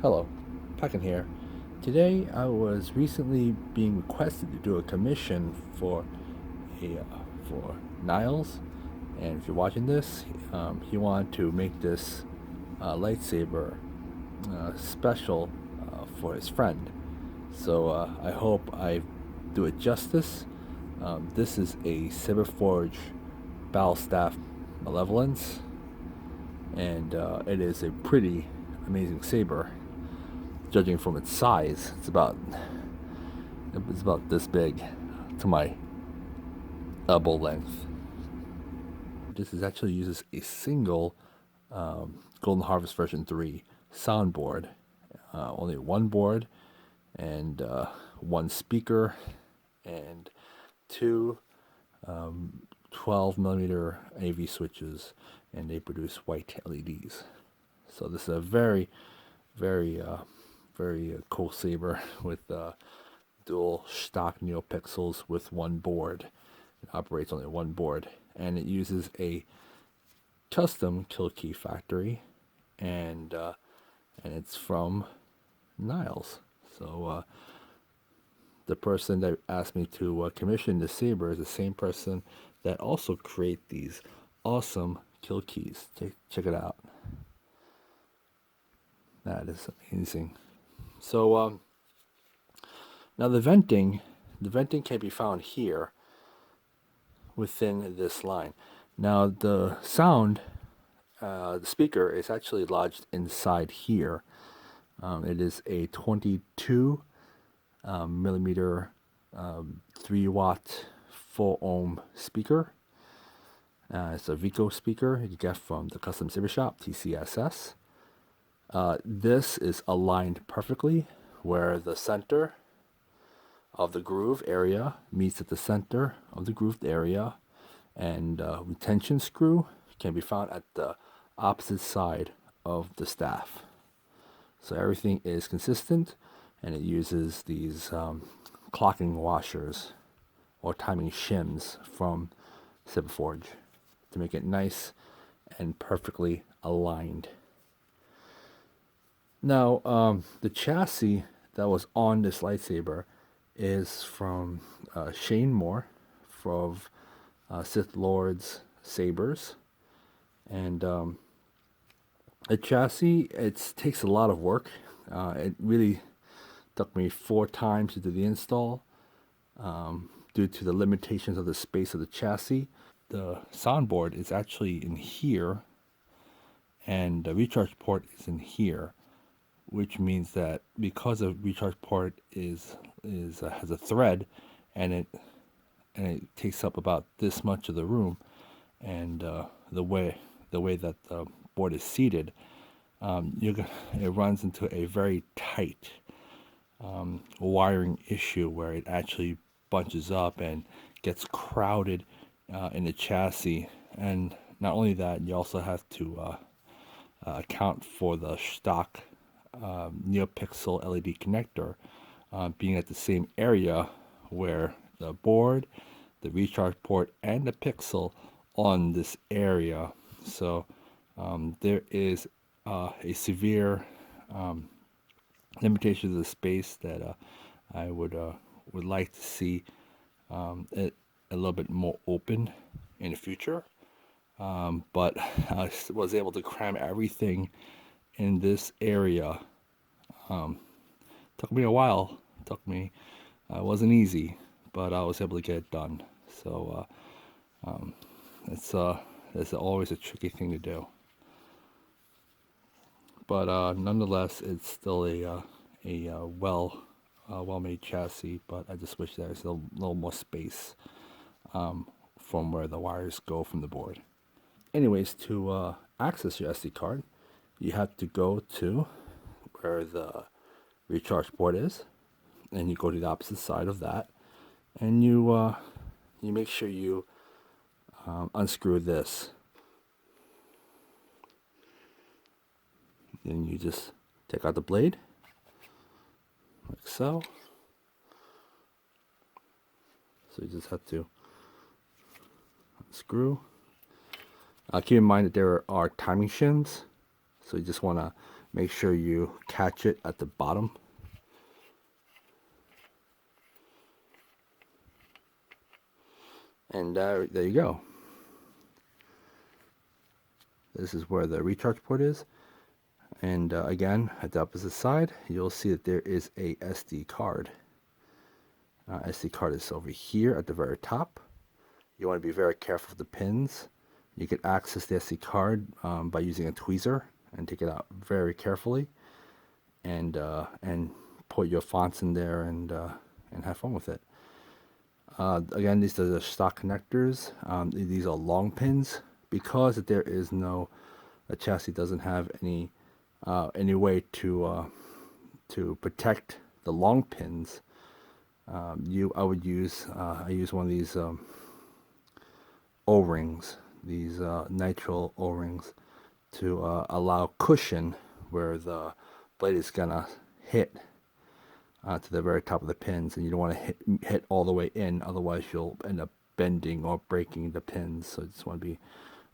Hello, Peckin here. Today I was recently being requested to do a commission for for Niles, and if you're watching this, he wanted to make this lightsaber special for his friend. So I hope I do it justice. This is a Saberforge Battle Staff Malevolence, and it is a pretty amazing saber. Judging from its size, it's about this big to my elbow length. This is actually uses a single Golden Harvest version 3 soundboard, only one board and one speaker and two 12mm AV switches, and they produce white LEDs. So this is a very cool saber with dual Shtok neopixels with one board. It operates only one board, and it uses a custom kill key factory, and it's from Niles. So the person that asked me to commission the saber is the same person that also create these awesome kill keys. Check it out. That is amazing. So now the venting can be found here within this line. Now the sound, the speaker is actually lodged inside here. It is a 22 millimeter 3-watt full ohm speaker. It's a VECO speaker you get from the Custom Saber Shop, TCSS. This is aligned perfectly where the center of the groove area meets at the center of the grooved area, and retention screw can be found at the opposite side of the staff. So everything is consistent, and it uses these clocking washers or timing shims from Saberforge to make it nice and perfectly aligned. Now, the chassis that was on this lightsaber is from Shane Moore from Sith Lord's Sabers, and the chassis, it takes a lot of work. It really took me 4 times to do the install due to the limitations of the space of the chassis. The soundboard is actually in here, and the recharge port is in here, which means that because the recharge port has a thread, and it takes up about this much of the room, and the way that the board is seated, it runs into a very tight wiring issue where it actually bunches up and gets crowded in the chassis. And not only that, you also have to account for the stock neopixel LED connector being at the same area where the board, the recharge port, and the pixel on this area. So there is a severe limitation of the space that I would like to see it a little bit more open in the future. But I was able to cram everything in this area. Took me a while. It wasn't easy, but I was able to get it done. So it's always a tricky thing to do. But nonetheless, it's still a well-made chassis. But I just wish there was a little more space from where the wires go from the board. Anyways, to access your SD card, you have to go to where the recharge port is, and you go to the opposite side of that, and you make sure you unscrew this. Then you just take out the blade, like so. So you just have to unscrew. Keep in mind that there are timing shims, so you just want to make sure you catch it at the bottom. And there you go. This is where the recharge port is. And again, at the opposite side, you'll see that there is a SD card. SD card is over here at the very top. You want to be very careful with the pins. You can access the SD card by using a tweezer and take it out very carefully, and put your fonts in there and have fun with it. Again, these are the Shtok connectors. These are long pins because there is the chassis doesn't have any way to protect the long pins. I use one of these O-rings, these nitrile O-rings, to allow cushion where the blade is gonna hit to the very top of the pins, and you don't want to hit all the way in, otherwise you'll end up bending or breaking the pins. So I just want to be,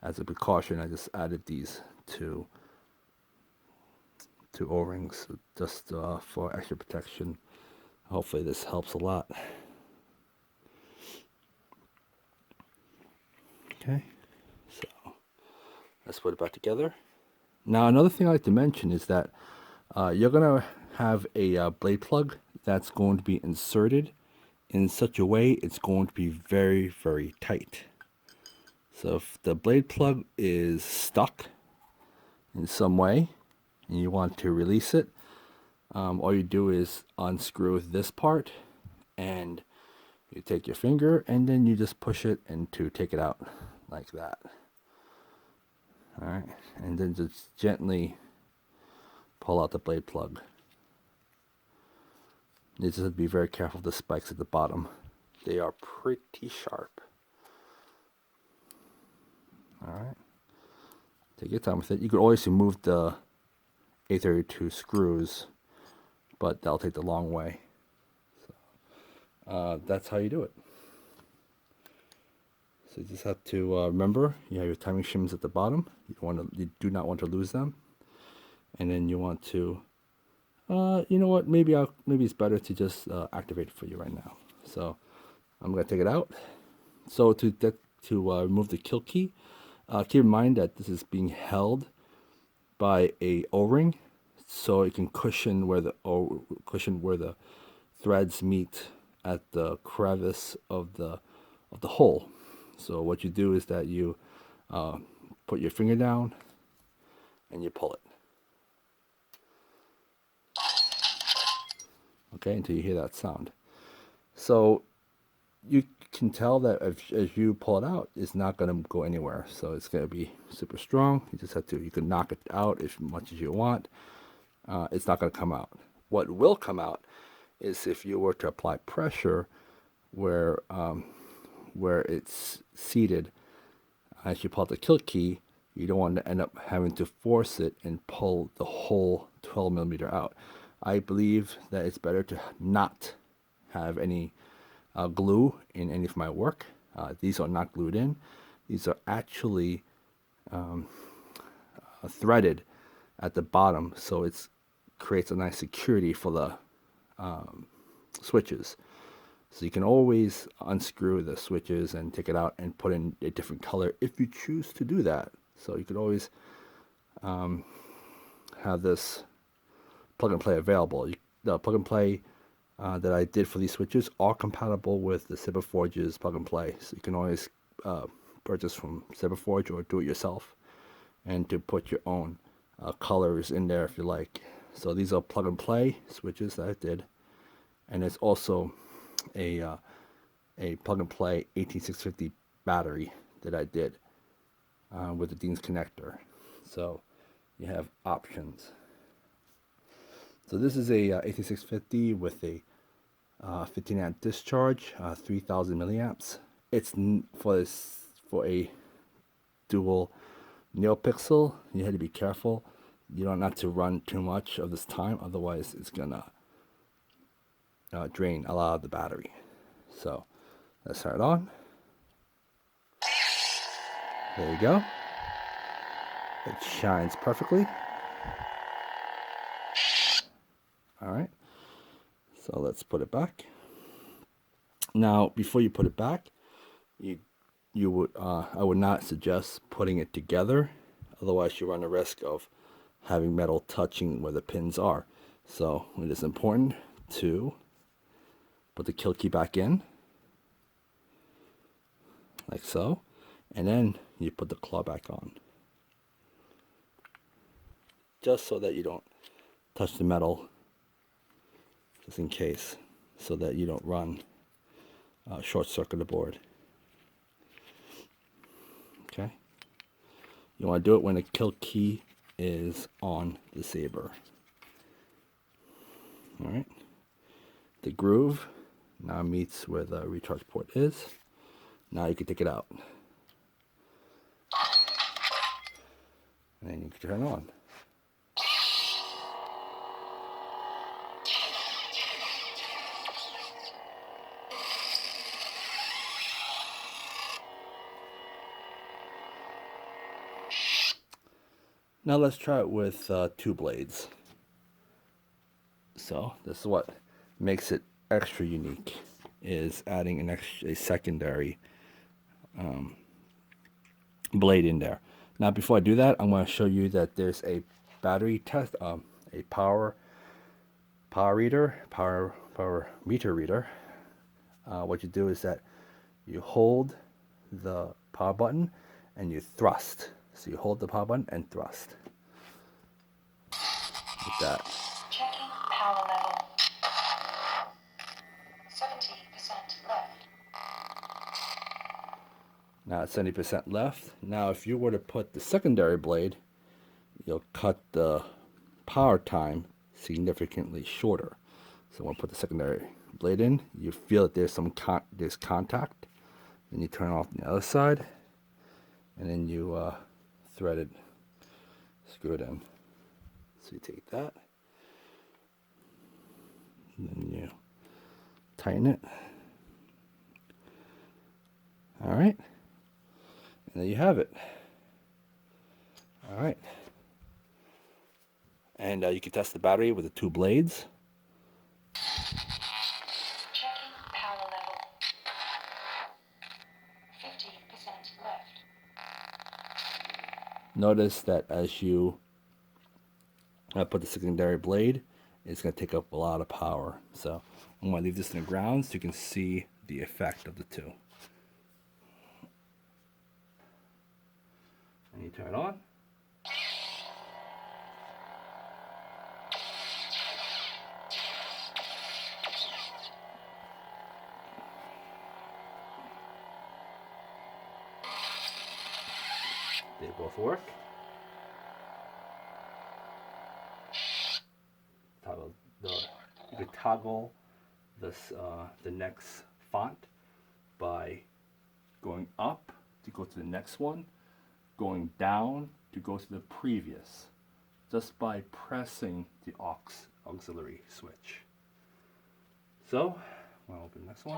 as a precaution, I just added these two O-rings just for extra protection. Hopefully this helps a lot. Okay, so let's put it back together. Now another thing I like to mention is that you're gonna have a blade plug that's going to be inserted in such a way it's going to be very, very tight. So if the blade plug is stuck in some way and you want to release it, all you do is unscrew this part, and you take your finger and then you just push it and to take it out like that. All right, and then just gently pull out the blade plug. You just have to be very careful of the spikes at the bottom. They are pretty sharp. All right, take your time with it. You could always remove the A32 screws, but that'll take the long way. So, that's how you do it. So you just have to remember, you have your timing shims at the bottom. You do not want to lose them, and then you want to, you know what? Maybe it's better to just activate it for you right now. So I'm gonna take it out. So to remove the kill key, keep in mind that this is being held by a O-ring, so it can cushion where the threads meet at the crevice of the hole. So what you do is that you put your finger down and you pull it. Okay, until you hear that sound. So you can tell that as you pull it out, it's not going to go anywhere. So it's going to be super strong. You just have to, you can knock it out as much as you want. It's not going to come out. What will come out is if you were to apply pressure where it's seated, as you pull out the kill key, you don't want to end up having to force it and pull the whole 12 millimeter out. I believe that it's better to not have any glue in any of my work. These are not glued in. These are actually threaded at the bottom, so it creates a nice security for the switches. So you can always unscrew the switches and take it out and put in a different color if you choose to do that. So you could always have this plug and play available. The plug and play that I did for these switches are compatible with the Saberforge's plug and play. So you can always purchase from Saberforge or do it yourself, and to put your own colors in there if you like. So these are plug and play switches that I did, and it's also a plug and play 18650 battery that I did with the Dean's connector. So you have options. So this is a 18650 with a 15 amp discharge, 3000 milliamps. It's for a dual neopixel. You have to be careful. You don't have to run too much of this time, otherwise it's gonna drain a lot of the battery. So let's start it on. There you go. It shines perfectly. All right, so let's put it back. Now, before you put it back, you would I would not suggest putting it together, otherwise you run the risk of having metal touching where the pins are. So it is important to put the kill key back in, like so, and then you put the claw back on, just so that you don't touch the metal, just in case, so that you don't run short circuit the board. Okay, you want to do it when the kill key is on the saber. All right, the groove now meets where the recharge port is. Now you can take it out, and then you can turn it on. Now let's try it with 2 blades. So this is what makes it extra unique, is adding a secondary blade in there. Now before I do that, I'm going to show you that there's a battery test, a power meter reader. What you do is that you hold the power button and you thrust. So you hold the power button and thrust. Like that. Checking power level. 70% left. Now it's 70% left. Now if you were to put the secondary blade, you'll cut the power time significantly shorter. So when I put the secondary blade in, you feel that there's some contact. Then you turn off the other side, and then you thread it, screw it in. So you take that, and then you tighten it. All right, and there you have it. All right, and you can test the battery with the 2 blades. Checking power level. 50% left. Notice that as you put the secondary blade, it's going to take up a lot of power. So I'm going to leave this in the ground so you can see the effect of the 2. And you turn it on. They both work. You could toggle this, the next font by going up to go to the next one, going down to go to the previous, just by pressing the auxiliary switch. So, I'll open the next one.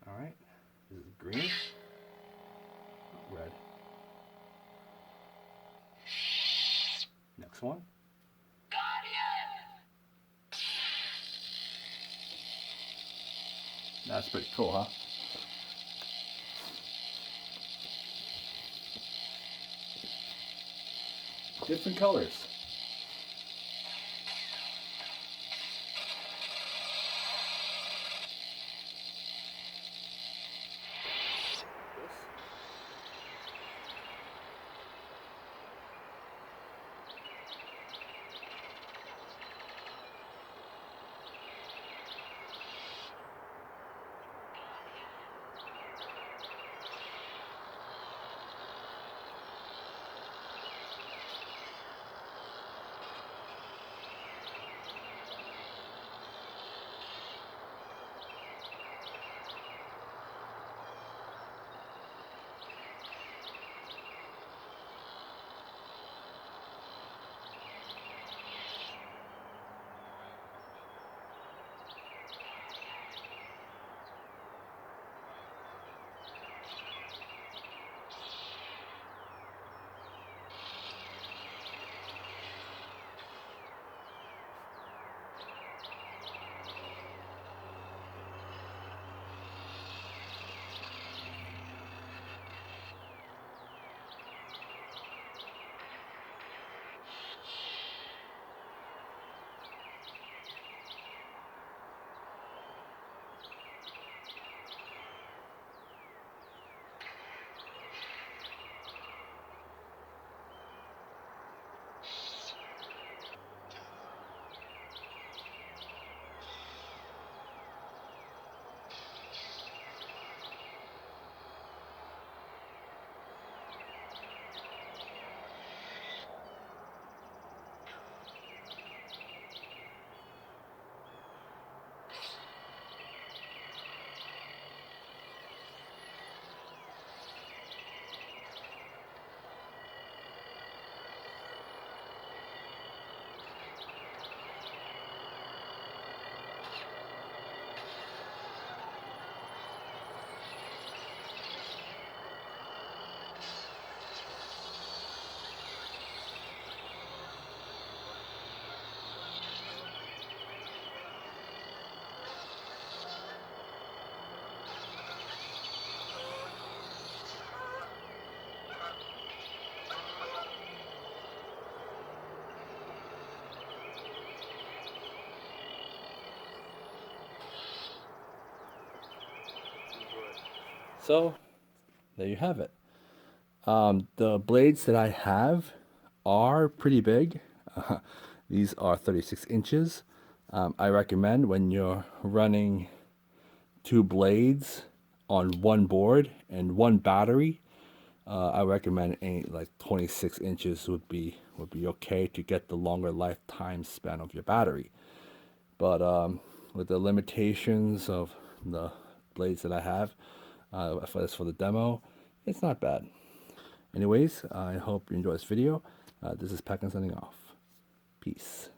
All right, this is green, red. Next one. That's pretty cool, huh? Different colors. So there you have it. The blades that I have are pretty big. These are 36 inches. I recommend when you're running 2 blades on one board and 1 battery, I recommend like 26 inches would be okay to get the longer lifetime span of your battery. But with the limitations of the blades that I have, for the demo, it's not bad. Anyways, I hope you enjoy this video. This is Pack and signing off. Peace.